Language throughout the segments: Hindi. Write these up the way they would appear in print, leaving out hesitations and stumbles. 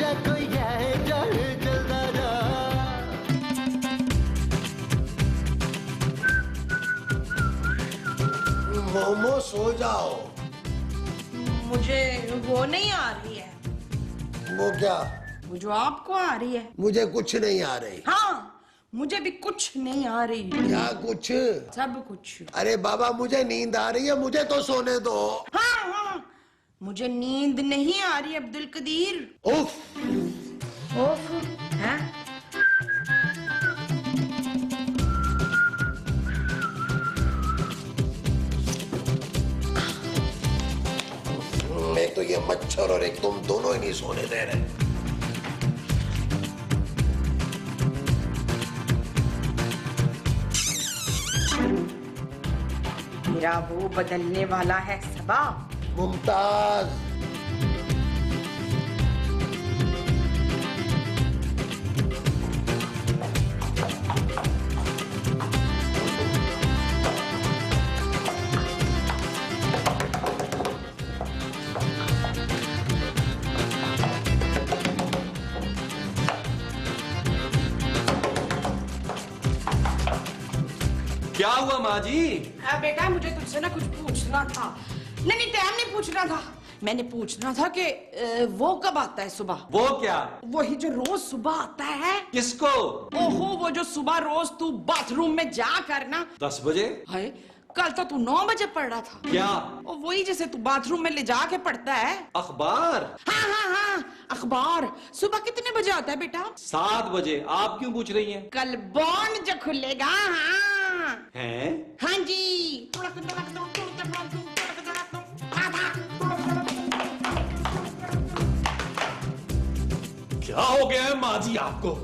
जा कोई है जान चलता जा। मोमो सो जाओ। मुझे वो नहीं आ रही है। वो क्या? वो जो आपको आ रही है। मुझे कुछ नहीं आ रही। हाँ मुझे भी कुछ नहीं आ रही। क्या कुछ? सब कुछ। अरे बाबा मुझे नींद आ रही है, मुझे तो सोने दो। हाँ हाँ मुझे नींद नहीं आ रही अब्दुल कदीर। उफ। ओफ हैं? मैं तो ये मच्छर और एक तुम दोनों ही नहीं सोने दे रहे। मेरा वो बदलने वाला है सबा। मुमताज। क्या हुआ माँ जी? बेटा मुझे तुझसे ना कुछ पूछना था। नहीं टाइम नहीं पूछना था, मैंने पूछना था कि वो कब आता है सुबह? वो क्या? वही जो रोज सुबह आता है। किसको? ओहो वो जो सुबह रोज तू बाथरूम में जा कर ना 10 बजे? है कल तो तू 9 बजे पढ़ रहा था। क्या? ओ वही जैसे तू बाथरूम में ले जाके पढ़ता है। अखबार? हाँ अखबार। सुबह कितने बजे आता है बेटा? 7 बजे। आप क्यों पूछ रही हैं? कल बॉन्ड जो खुलेगा। हाँ हैं? हाँ जी। क्या हो गया है माँ जी आपको?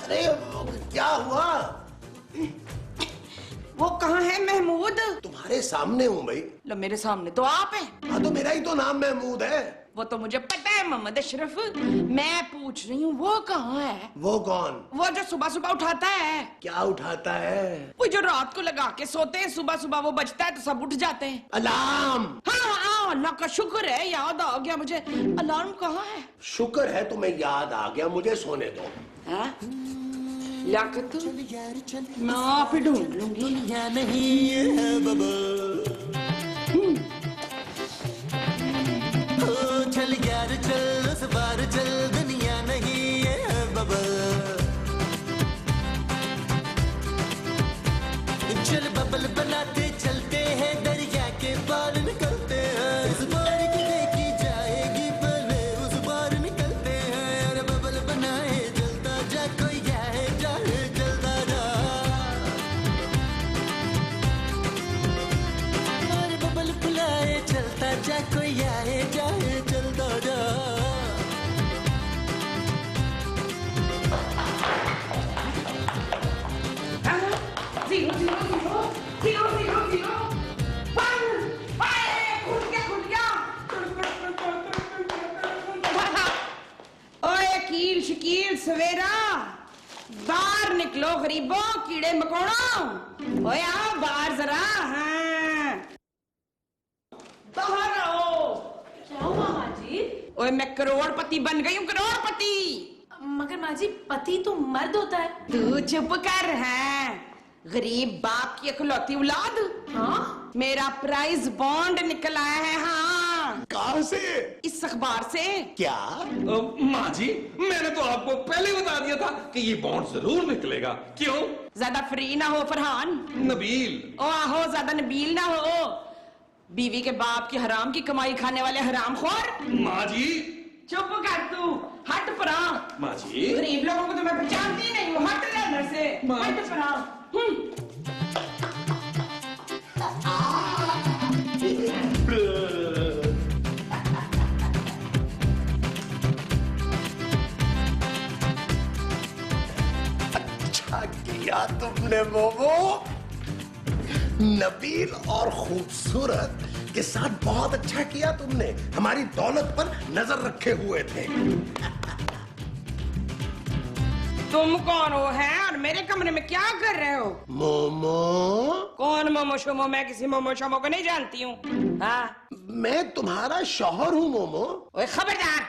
अरे क्या हुआ? वो कहाँ है महमूद? तुम्हारे सामने हूँ भाई। लो मेरे सामने तो आप हैं। हाँ तो मेरा ही तो नाम महमूद है। वो तो मुझे पता है मोहम्मद अशरफ। मैं पूछ रही हूँ वो कहाँ है? वो कौन? वो जो सुबह सुबह उठाता है। क्या उठाता है? वो जो रात को लगा के सोते हैं, सुबह सुबह वो बजता है तो सब उठ जाते हैं। अलार्म। हाँ अल्लाह का शुक्र है याद आ गया मुझे। अलार्म कहाँ है? शुक्र है तुम्हें याद आ गया, मुझे सोने दो। हाँ? लियाकत मैं आप ही ढूंढ लूंगी। दुनिया नहीं है बाबा। ओ चल यार चल उस बार चल, दुनिया नहीं है बाबा। चल बबल बनाते चलते हैं, दरिया के पार निकलते हैं। इस बार की देखी जाएगी पहले उस बार निकलते हैं। अरे बबल बनाए जलता जा कोई आए जाए जलता जा। अरे बबल बुलाए चलता जा कोई आए जाए जलता जा। Zero zero zero zero zero zero खुल गया। ओए कील शकील सवेरा बाहर निकलो गरीबों कीड़े मकोड़ों। ओए आओ बाहर जरा। हाँ बाहर आओ। क्या हुआ माँ जी? ओए मैं करोड़पति बन गई हूँ, करोड़पति। मगर माँ जी पति तो मर्द होता है। तू चुप कर। है गरीब बाप की इकलौती औलाद। हाँ मेरा प्राइज बॉन्ड निकल आया है। हाँ कहाँ से? इस अखबार से। क्या? माँ जी मैंने तो आपको पहले बता दिया था कि ये बॉन्ड जरूर निकलेगा। क्यों? ज्यादा फ्री ना हो फरहान। नबील। ओ आहो ज्यादा नबील ना हो। बीवी के बाप की हराम की कमाई खाने वाले हरामखोर। माँ जी। चुप कर तू। हट परा। माँ जी। गरीब लोगों को तो मैं पहचानती नहीं हूँ। हट ले घर से। हट परा। अच्छा किया तुमने मोमो। नबील और खूबसूरत के साथ बहुत अच्छा किया तुमने, हमारी दौलत पर नजर रखे हुए थे। तुम कौन हो है और मेरे कमरे में क्या कर रहे हो? मोमो, कौन मोमो शोमो? मैं किसी मोमो शोमो को नहीं जानती हूँ। हाँ, मैं तुम्हारा शौहर हूँ मोमो। ओए खबरदार,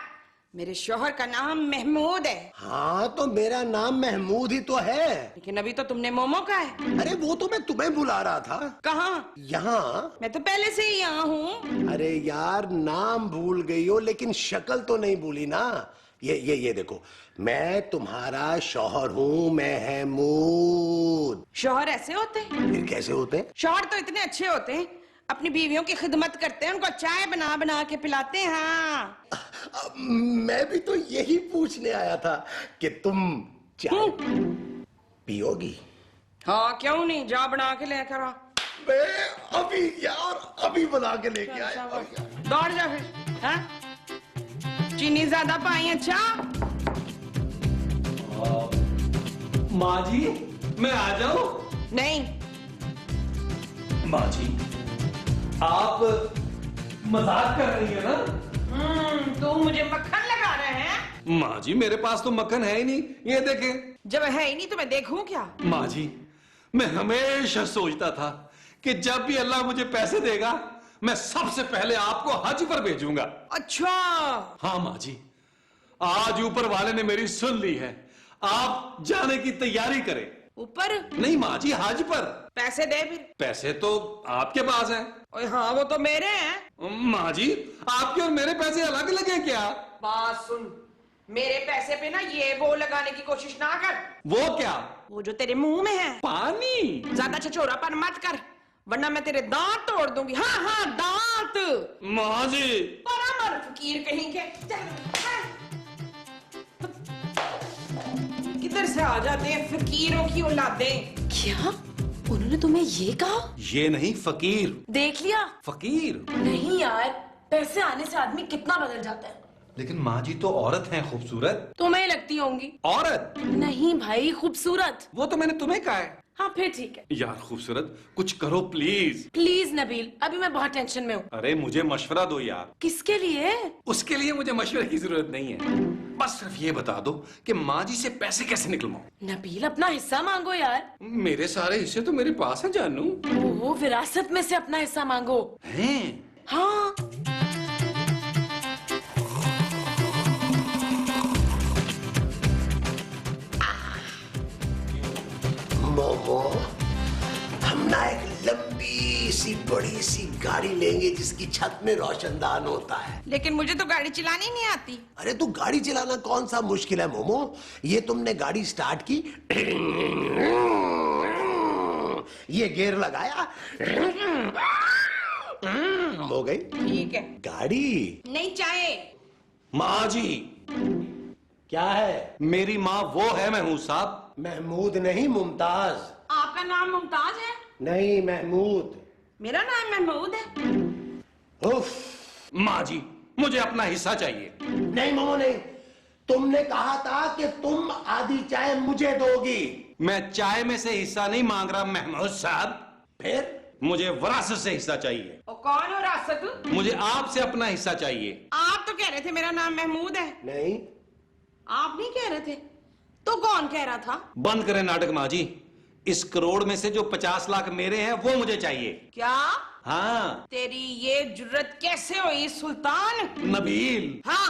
मेरे शौहर का नाम महमूद है। हाँ तो मेरा नाम महमूद ही तो है। लेकिन अभी तो तुमने मोमो कहा है। अरे वो तो मैं तुम्हें बुला रहा था। कहाँ? यहाँ। मैं तो पहले से ही यहाँ हूँ। अरे यार नाम भूल गई हो लेकिन शक्ल तो नहीं भूली ना। ये देखो, मैं तुम्हारा शौहर हूँ महमूद। शौहर ऐसे होते हैं? फिर कैसे होते हैं? शौहर तो इतने अच्छे होते हैं, अपनी बीवियों की खिदमत करते हैं, उनको चाय बना बना के पिलाते हैं। हाँ, मैं भी तो यही पूछने आया था कि तुम चाय पियोगी? हाँ क्यों नहीं, जा बना के लेकर आ। मैं अभी बना के लेके आया। दौड़ जा फिर। हाँ? चीनी ज्यादा पाई? अच्छा माँ जी, मैं आ जाऊं? नहीं। माँ जी, आप मजाक कर रही है ना? तू मुझे मक्खन लगा रहे हैं? माँ जी, मेरे पास तो मक्खन है ही नहीं, ये देखें। जब है ही नहीं तो मैं देखूं क्या? माँ जी, मैं हमेशा सोचता था कि जब भी अल्लाह मुझे पैसे देगा, मैं सबसे पहले आपको हज पर भेजूंगा। अच्छा, हाँ माँ जी, आज ऊपर वाले ने मेरी सुन ली है। आप जाने की तैयारी करें। ऊपर? नहीं माँ जी, हज पर। पैसे दे फिर। पैसे तो आपके पास हैं। ओए हाँ, वो तो मेरे हैं। माँ जी, आपके और मेरे पैसे अलग अलग हैं क्या? बात सुन, मेरे पैसे पे ना ये वो लगाने की कोशिश ना कर। वो क्या? वो जो तेरे मुंह में है। पानी? ज्यादा छछोरापन मत कर, वरना मैं तेरे दांत तोड़ दूंगी। हाँ हाँ, दांत। माँ जी, बराबर फकीर कहीं के। किधर से आ जाते हैं फकीरों की औलादें। क्या? उन्होंने तुम्हें ये कहा? ये नहीं फकीर, देख लिया? फकीर। नहीं यार, पैसे आने से आदमी कितना बदल जाता है। लेकिन माँ जी तो औरत हैं खूबसूरत। तुम्हें लगती होंगी। औरत? नहीं भाई, खूबसूरत। वो तो मैंने तुम्हें कहा है। हाँ फिर ठीक है। यार खूबसूरत, कुछ करो प्लीज। प्लीज नबील, अभी मैं बहुत टेंशन में हूँ। अरे मुझे मशवरा दो यार। किसके लिए? उसके लिए मुझे मशवरे की जरूरत नहीं है, बस सिर्फ ये बता दो कि माँ जी से पैसे कैसे निकलवाऊं। नबील, अपना हिस्सा मांगो यार। मेरे सारे हिस्से तो मेरे पास है जानू। ओहो, विरासत में से अपना हिस्सा मांगो। हैं? हाँ। मोमो, हम ना एक लंबी सी बड़ी सी गाड़ी लेंगे जिसकी छत में रोशनदान होता है। लेकिन मुझे तो गाड़ी चलानी नहीं आती। अरे तू गाड़ी चलाना कौन सा मुश्किल है मोमो। ये तुमने गाड़ी स्टार्ट की, ये गियर लगाया, हो गई ठीक है। गाड़ी। नहीं चाहे। माँ जी, क्या है? मेरी माँ वो है महमूद साहब। महमूद नहीं, मुमताज। आपका नाम मुमताज है? नहीं, महमूद। मेरा नाम महमूद है। उफ। माँ जी, मुझे अपना हिस्सा चाहिए। नहीं मोमो नहीं, तुमने कहा था कि तुम आधी चाय मुझे दोगी। मैं चाय में से हिस्सा नहीं मांग रहा महमूद साहब। फिर? मुझे विरासत से हिस्सा चाहिए। और कौन हो रासत? मुझे आपसे अपना हिस्सा चाहिए। आप तो कह रहे थे मेरा नाम महमूद है। नहीं, आप नहीं कह रहे थे तो कौन कह रहा था? बंद करें नाटक माँ जी। इस करोड़ में से जो 50 लाख मेरे हैं वो मुझे चाहिए। क्या? हाँ। तेरी ये जुर्रत कैसे हुई सुल्तान? नबील। हाँ,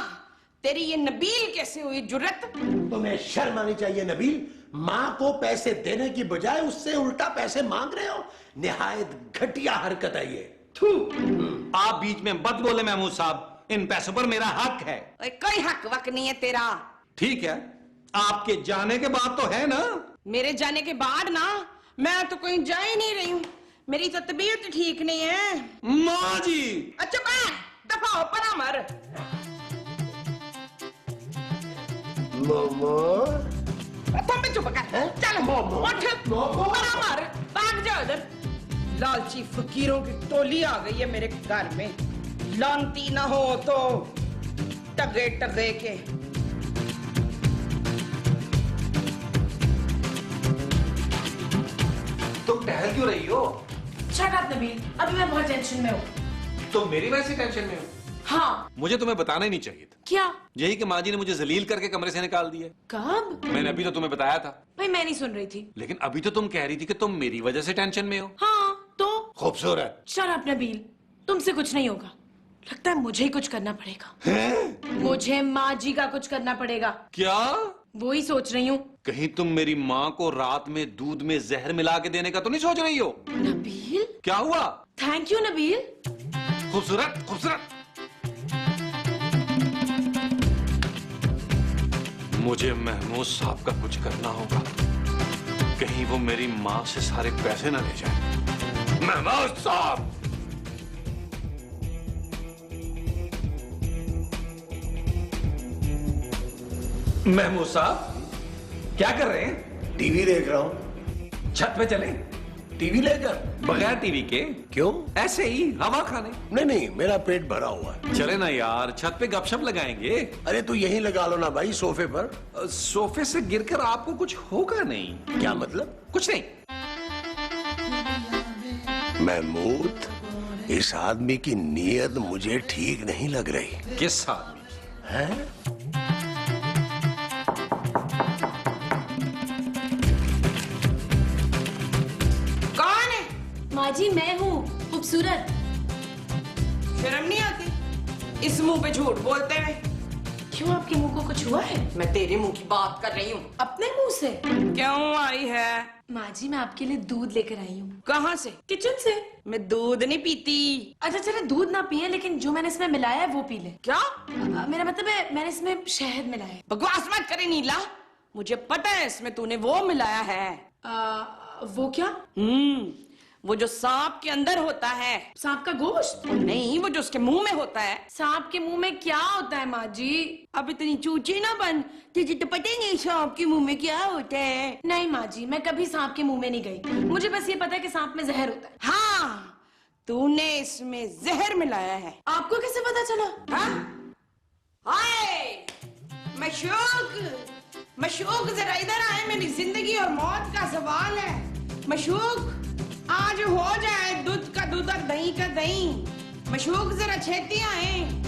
तेरी ये नबील कैसे हुई जुर्रत? तुम्हें शर्म आनी चाहिए नबील। माँ को पैसे देने की बजाय उससे उल्टा पैसे मांग रहे हो। निहायत घटिया हरकत है ये। थू। आप बीच में मत बोले महमूद साहब, इन पैसों पर मेरा हक है। ओए, कोई हक वक नहीं है तेरा। ठीक है, आपके जाने के बाद तो है ना? मेरे जाने के बाद ना, मैं तो कहीं जा ही नहीं रही हूँ। मेरी तो तबीयत ठीक नहीं है। माँ जी। अच्छा मैं दफा हो परा मर। मोमो, तुम भी चुप कर। चल मोमो, उठ, मोमो। परा मर, भाग जा उधर। लालची फकीरों की टोली आ गई है मेरे घर में। लानती ना हो तो टगे टगे के। तुम टहल क्यों रही हो? शट अप नबील, अभी मैं बहुत टेंशन में हूँ। तुम मेरी वजह से टेंशन में हो? हाँ। मुझे तुम्हें बताना ही नहीं चाहिए था। क्या? यही कि माँ जी ने मुझे जलील करके कमरे से निकाल दिया। कब? मैंने अभी तो तुम्हें बताया था। भाई मैं नहीं सुन रही थी। लेकिन अभी तो तुम कह रही थी कि तुम मेरी वजह से टेंशन में हो। हाँ तो? खूबसूरत। शट अप नबील, तुमसे कुछ नहीं होगा। लगता है मुझे ही कुछ करना पड़ेगा। मुझे माँ जी का कुछ करना पड़ेगा। क्या? वो ही सोच रही हूँ। कहीं तुम मेरी माँ को रात में दूध में जहर मिला के देने का तो नहीं सोच रही हो? नबील, क्या हुआ? Thank you Nabeel. खूबसूरत खूबसूरत। मुझे महमूद साहब का कुछ करना होगा, कहीं वो मेरी माँ से सारे पैसे ना ले जाए। महमूद साहब! महमूद साहब, क्या कर रहे हैं? टीवी देख रहा हूँ। छत पे चले? टीवी लेकर? बगैर टीवी के? क्यों? ऐसे ही हवा खाने। नहीं नहीं, मेरा पेट भरा हुआ है। चले ना यार, छत पे गपशप लगाएंगे। अरे तू यहीं लगा लो ना भाई, सोफे पर। सोफे से गिरकर आपको कुछ होगा नहीं। क्या मतलब? कुछ नहीं। महमूद, इस आदमी की नीयत मुझे ठीक नहीं लग रही। किस आदमी? है? कौन है? माँ जी मैं हूँ, खूबसूरत। शर्म नहीं आती इस मुंह पे झूठ बोलते हुए? क्यों, आपके मुंह को कुछ हुआ है? मैं तेरे मुंह की बात कर रही हूँ। अपने मुंह से? क्यों आई है? माँ जी मैं आपके लिए दूध लेकर आई हूँ। कहाँ से? किचन से। मैं दूध नहीं पीती। अच्छा चले दूध ना पिए, लेकिन जो मैंने इसमें मिलाया है वो पी ले। क्या? मेरा मतलब है मैंने इसमें शहद मिलाया है। बकवास मत करे नीला, मुझे पता है इसमें तूने वो मिलाया है। वो क्या? वो जो सांप के अंदर होता है। सांप का गोश्त? नहीं, वो जो उसके मुंह में होता है। सांप के मुंह में क्या होता है माँ जी? अब इतनी चूची ना बन, तुझे तो पता ही नहीं सांप के मुंह में क्या होता है। नहीं माँ जी, मैं कभी सांप के मुंह में नहीं गई। मुझे बस ये पता है कि सांप में जहर होता है। हाँ, तूने इसमें जहर मिलाया है। आपको कैसे पता चला? हाँ? हाय मशूक जरा इधर आए, मेरी जिंदगी और मौत का सवाल है। मशूक, आज हो जाए दूध का दूध और दही का दही। मशूक जरा छेती आए।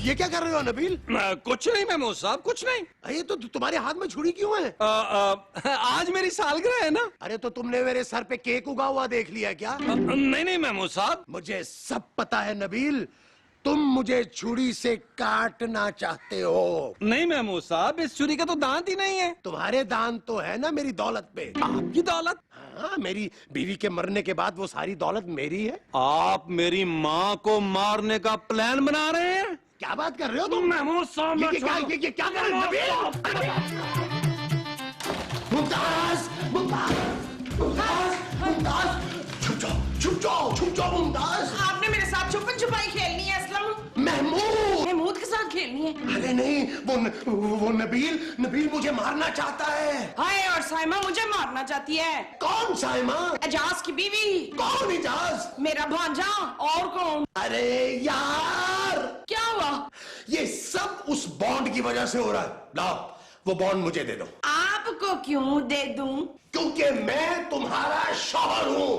ये क्या कर रहे हो नबील? कुछ नहीं महमूद साहब, कुछ नहीं। ये तो तुम्हारे हाथ में छुरी क्यों है? आज मेरी सालगिरह है ना। अरे तो तुमने मेरे सर पे केक उगा हुआ देख लिया क्या? नहीं नहीं महमूद साहब, मुझे सब पता है नबील, तुम मुझे छुरी से काटना चाहते हो। नहीं महमूद साहब, इस छुरी का तो दांत ही नहीं है। तुम्हारे दांत तो है ना मेरी दौलत पे। आपकी दौलत? हाँ, मेरी बीवी के मरने के बाद वो सारी दौलत मेरी है। आप मेरी माँ को मारने का प्लान बना रहे हैं? क्या बात कर रहे हो तुम? महमूद साहब, ये क्या कर रहे हो नबील? मुमताज, मुमताज, मुमताज, मुमताज, छुप जाओ मुमताज। आपने मेरे साथ छुपन छुपाई खेलनी है असलम? महमूद के साथ खेलनी है? अरे नहीं, वो नबील मुझे मारना चाहता है। हाय, और साइमा मुझे मारना चाहती है। कौन साइमा? एजाज की बीवी। कौन एजाज? मेरा भांजा। और कौन? अरे यार, क्या हुआ? ये सब उस बॉन्ड की वजह से हो रहा है। लाओ वो बॉन्ड मुझे दे दो। आपको क्यों दे दूं? क्योंकि मैं तुम्हारा शौहर हूँ।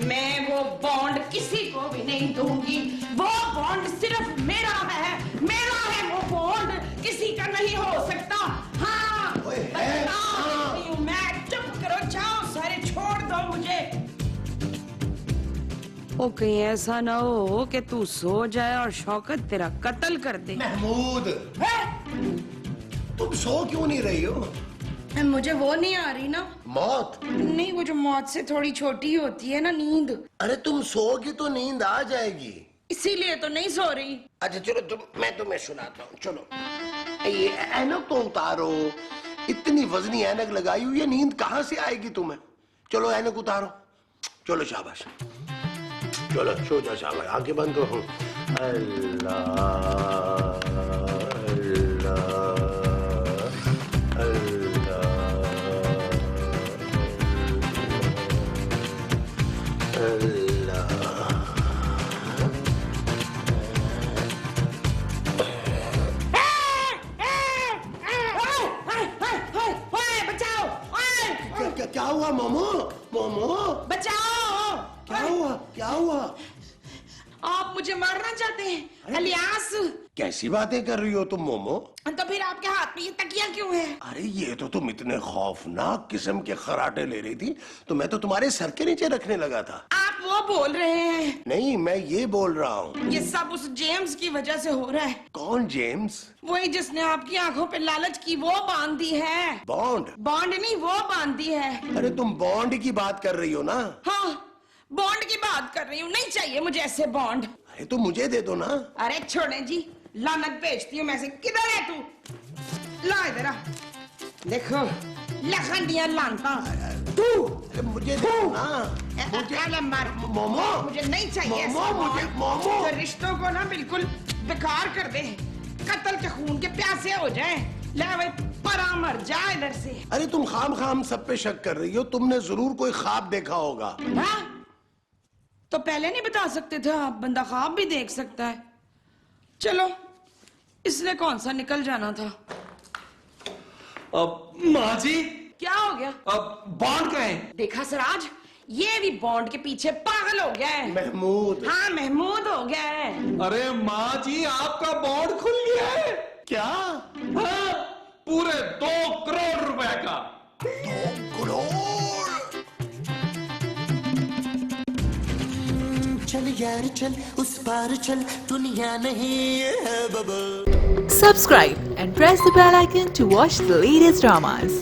मैं वो बॉन्ड किसी को भी नहीं दूंगी। वो बॉन्ड सिर्फ मेरा है वो बॉन्ड किसी का नहीं हो सकता। हाँ, मैं। चुप करो, जाओ सारे, छोड़ दो मुझे। ओ कहीं ऐसा ना हो कि तू सो जाए और शौकत तेरा कत्ल कर दे। महमूद, तुम सो क्यों नहीं रही हो? मुझे वो नहीं आ रही ना, मौत? नहीं, वो जो मौत से थोड़ी छोटी होती है ना, नींद। अरे तुम सोओगी तो नींद आ जाएगी, इसीलिए तो नहीं सो रही। अच्छा चलो, मैं तुम्हें सुनाता हूँ। चलो, ये ऐनक तो उतारो। इतनी वजनी ऐनक लगाई हुई है, नींद कहाँ से आएगी तुम्हें? चलो ऐनक उतारो। चलो शाबाश, चलो सो जाओ, शाबाश। आंखें बंद करो। अल्लाह अल्लाह अल्लाह बचाओ क्या हुआ मोमो? मोमो बचाओ। क्या हुआ? क्या हुआ? आप मुझे मारना चाहते हैं अलियास? कैसी बातें कर रही हो तुम मोमो? तो फिर आपके हाथ में ये तकिया क्यों है? अरे ये तो तुम इतने खौफनाक किस्म के खराटे ले रही थी तो मैं तो तुम्हारे सर के नीचे रखने लगा था। आप वो बोल रहे हैं? नहीं, मैं ये बोल रहा हूँ। ये सब उस जेम्स की वजह से हो रहा है। कौन जेम्स? वही जिसने आपकी आंखों पे लालच की वो बांधी है। बॉन्ड? बॉन्ड नहीं, वो बांधी है। अरे तुम बॉन्ड की बात कर रही हो ना? हाँ, बॉन्ड की बात कर रही हूँ। नहीं चाहिए मुझे ऐसे बॉन्ड। अरे तो मुझे दे दो ना। अरे छोड़े जी, लानत भेजती हूँ मैं से। किधर है तू? ला इधर आ। देखो लखंडिया लानता तू। अरे मुझे दे दो ना। मुझे मार मोमो मुझे नहीं चाहिए मोमो ऐसा मुझे बॉन्ड। मोमो तो रिश्तों को ना बिल्कुल बेकार कर दे। कत्ल के खून के प्यासे हो जाए। ले भाई परा मर जा इधर से। अरे तुम खाम सब पे शक कर रही हो। तुमने जरूर कोई ख्वाब देखा होगा। हाँ? तो पहले नहीं बता सकते थे आप? बंदा ख्वाब भी देख सकता है। चलो, इसलिए कौन सा निकल जाना था। अब माँ जी, क्या हो गया? अब बॉन्ड का है? देखा सराज, ये भी बॉन्ड के पीछे पागल हो गया है। महमूद। हाँ, महमूद हो गया है। अरे माँ जी, आपका बॉन्ड खुल गया है। क्या? हाँ, पूरे 2 करोड़ रुपए का। 2 करोड़? चल यार चल, उस पार चल, दुनिया नहीं है bubble. Subscribe and press the bell icon to watch the latest dramas.